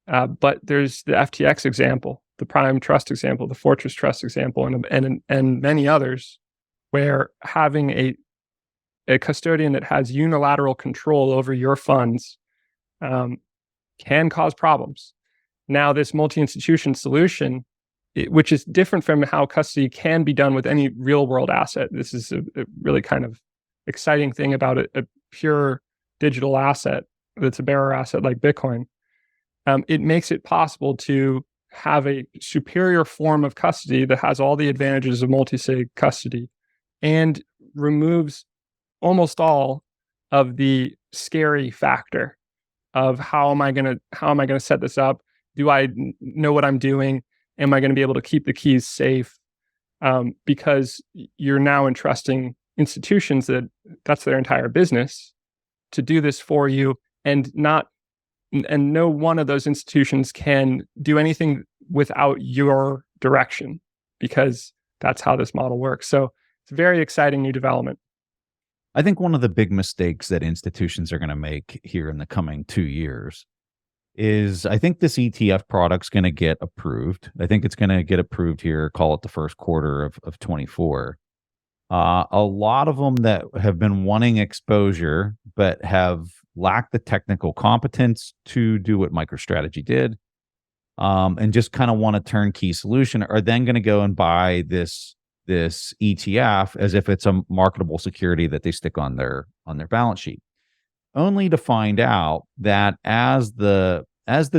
But there's the FTX example, the Prime Trust example, the Fortress Trust example, and many others, where having a custodian that has unilateral control over your funds can cause problems. Now, this multi-institution solution, which is different from how custody can be done with any real-world asset. This is a really kind of exciting thing about a pure digital asset that's a bearer asset like Bitcoin. It makes it possible to have a superior form of custody that has all the advantages of multi-sig custody and removes almost all of the scary factor of how am I going to set this up? Do I know what I'm doing? Am I going to be able to keep the keys safe? Because you're now entrusting institutions that's their entire business to do this for you, and no one of those institutions can do anything without your direction, because that's how this model works. So it's a very exciting new development. I think one of the big mistakes that institutions are going to make here in the coming 2 years is, I think this ETF product's going to get approved. I think it's going to get approved here, call it the first quarter of 24. A lot of them that have been wanting exposure but have lacked the technical competence to do what MicroStrategy did, and just kind of want a turnkey solution, are then going to go and buy this ETF as if it's a marketable security that they stick on their balance sheet, only to find out that as the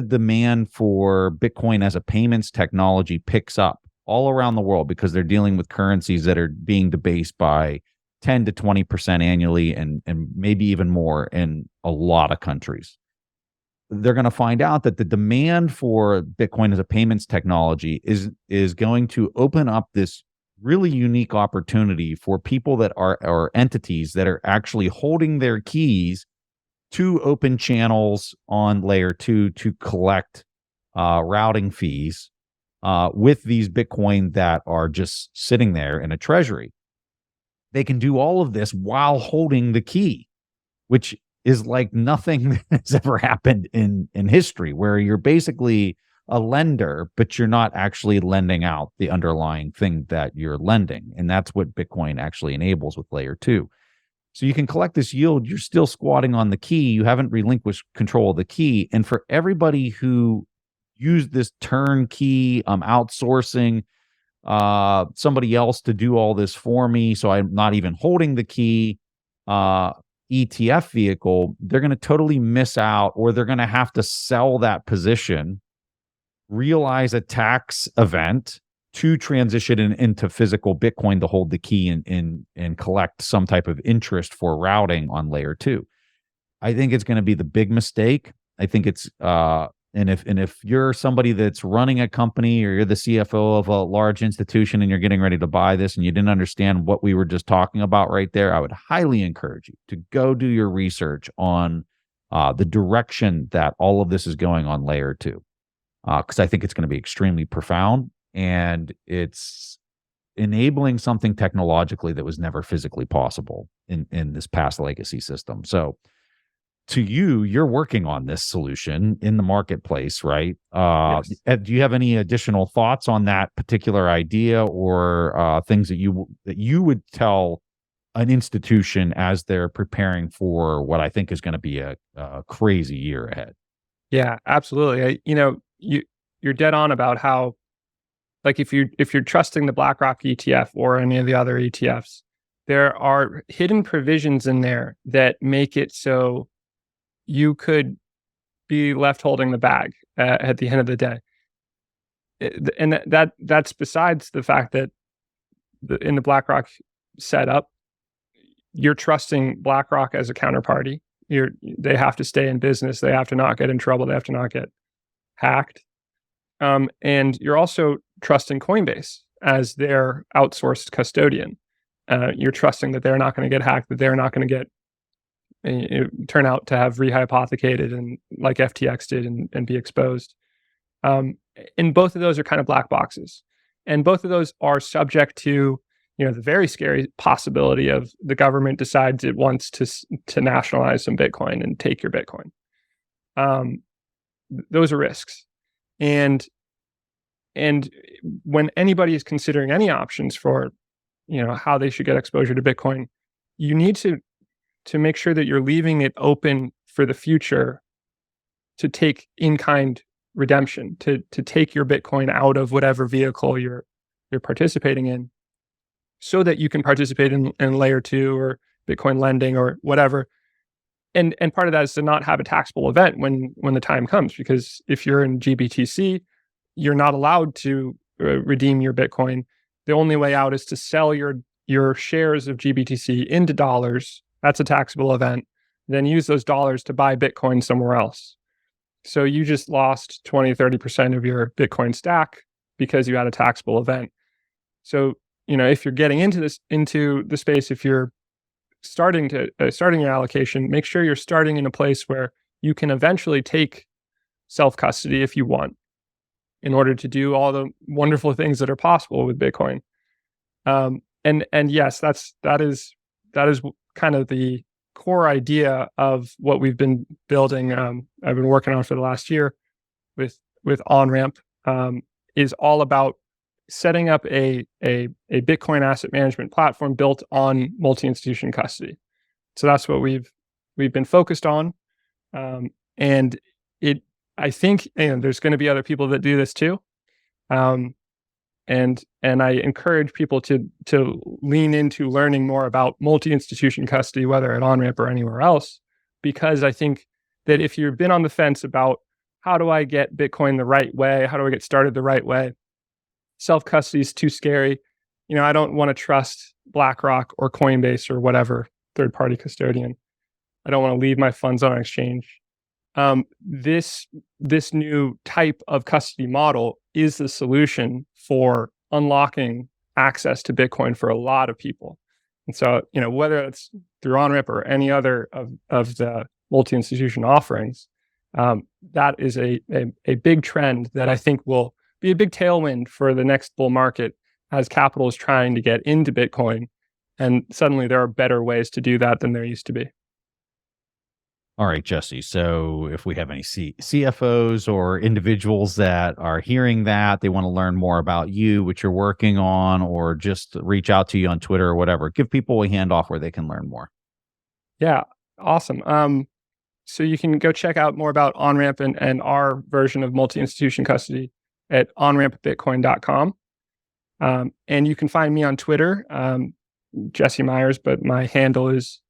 demand for Bitcoin as a payments technology picks up all around the world, because they're dealing with currencies that are being debased by 10 to 20% annually, and maybe even more in a lot of countries, they're going to find out that the demand for Bitcoin as a payments technology is going to open up this really unique opportunity for people that are entities that are actually holding their keys to open channels on layer 2 to collect routing fees with these Bitcoin that are just sitting there in a treasury. They can do all of this while holding the key, which is like nothing that's ever happened in history, where you're basically a lender, but you're not actually lending out the underlying thing that you're lending. And that's what Bitcoin actually enables with layer 2. So you can collect this yield. You're still squatting on the key. You haven't relinquished control of the key. And for everybody who used this turnkey, outsourcing somebody else to do all this for me, so I'm not even holding the key, ETF vehicle, they're going to totally miss out, or they're going to have to sell that position, realize a tax event to transition into physical Bitcoin to hold the key and collect some type of interest for routing on layer 2. I think it's going to be the big mistake. I think it's and if you're somebody that's running a company, or you're the CFO of a large institution and you're getting ready to buy this and you didn't understand what we were just talking about right there, I would highly encourage you to go do your research on the direction that all of this is going on layer 2, because I think it's going to be extremely profound, and it's enabling something technologically that was never physically possible in this past legacy system. So to you, you're working on this solution in the marketplace, right? Yes. Do you have any additional thoughts on that particular idea, or things that you would tell an institution as they're preparing for what I think is going to be a crazy year ahead? Yeah, absolutely. You're dead on about how, like, if you're trusting the BlackRock ETF or any of the other ETFs, there are hidden provisions in there that make it so you could be left holding the bag at the end of the day. And that's besides the fact that in the BlackRock setup, you're trusting BlackRock as a counterparty. They have to stay in business. They have to not get in trouble. They have to not get hacked. And you're also trusting Coinbase as their outsourced custodian. You're trusting that they're not going to get hacked, that they're not going to get turn out to have rehypothecated and like FTX did and be exposed. And both of those are kind of black boxes. And both of those are subject to, the very scary possibility of the government decides it wants to nationalize some Bitcoin and take your Bitcoin. Those are risks. And when anybody is considering any options for, how they should get exposure to Bitcoin, you need to make sure that you're leaving it open for the future to take in-kind redemption, to take your Bitcoin out of whatever vehicle you're participating in, so that you can participate in layer 2 or Bitcoin lending or whatever. And part of that is to not have a taxable event when the time comes, because if you're in GBTC, you're not allowed to redeem your Bitcoin. The only way out is to sell your shares of GBTC into dollars. That's a taxable event. Then use those dollars to buy Bitcoin somewhere else. So you just lost 20, 30% of your Bitcoin stack because you had a taxable event. So, if you're getting into the space, if you're starting your allocation, make sure you're starting in a place where you can eventually take self-custody if you want, in order to do all the wonderful things that are possible with Bitcoin. And yes, that is kind of the core idea of what we've been building. I've been working on for the last year with OnRamp, is all about setting up a Bitcoin asset management platform built on multi-institution custody. So that's what we've been focused on, and I think there's going to be other people that do this too, and I encourage people to lean into learning more about multi-institution custody, whether at OnRamp or anywhere else, because I think that if you've been on the fence about how do I get Bitcoin the right way, how do I get started the right way, self-custody is too scary. I don't want to trust BlackRock or Coinbase or whatever third-party custodian. I don't want to leave my funds on an exchange. This new type of custody model is the solution for unlocking access to Bitcoin for a lot of people. And so, whether it's through OnRamp or any other of the multi-institution offerings, that is a big trend that I think will be a big tailwind for the next bull market, as capital is trying to get into Bitcoin. And suddenly there are better ways to do that than there used to be. All right, Jesse. So if we have any CFOs or individuals that are hearing that, they want to learn more about you, what you're working on, or just reach out to you on Twitter or whatever, give people a handoff where they can learn more. Yeah, awesome. So you can go check out more about OnRamp and our version of multi-institution custody at onrampbitcoin.com. And you can find me on Twitter, Jesse Myers, but my handle is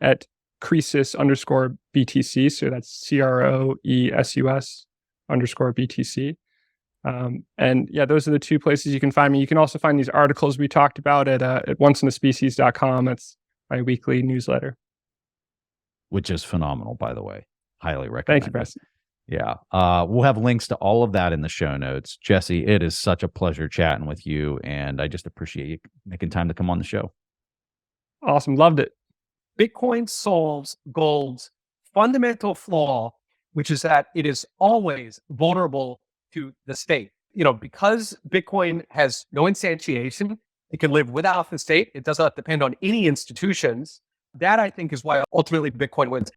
at Croesus underscore BTC. So that's CROESUS underscore BTC. And yeah, those are the two places you can find me. You can also find these articles we talked about at onceinthespecies.com. That's my weekly newsletter. Which is phenomenal, by the way. Highly recommend. Thank you, Preston. Yeah. We'll have links to all of that in the show notes. Jesse, it is such a pleasure chatting with you, and I just appreciate you making time to come on the show. Awesome. Loved it. Bitcoin solves gold's fundamental flaw, which is that it is always vulnerable to the state. Because Bitcoin has no instantiation, it can live without the state. It does not depend on any institutions. That, I think, is why ultimately Bitcoin wins.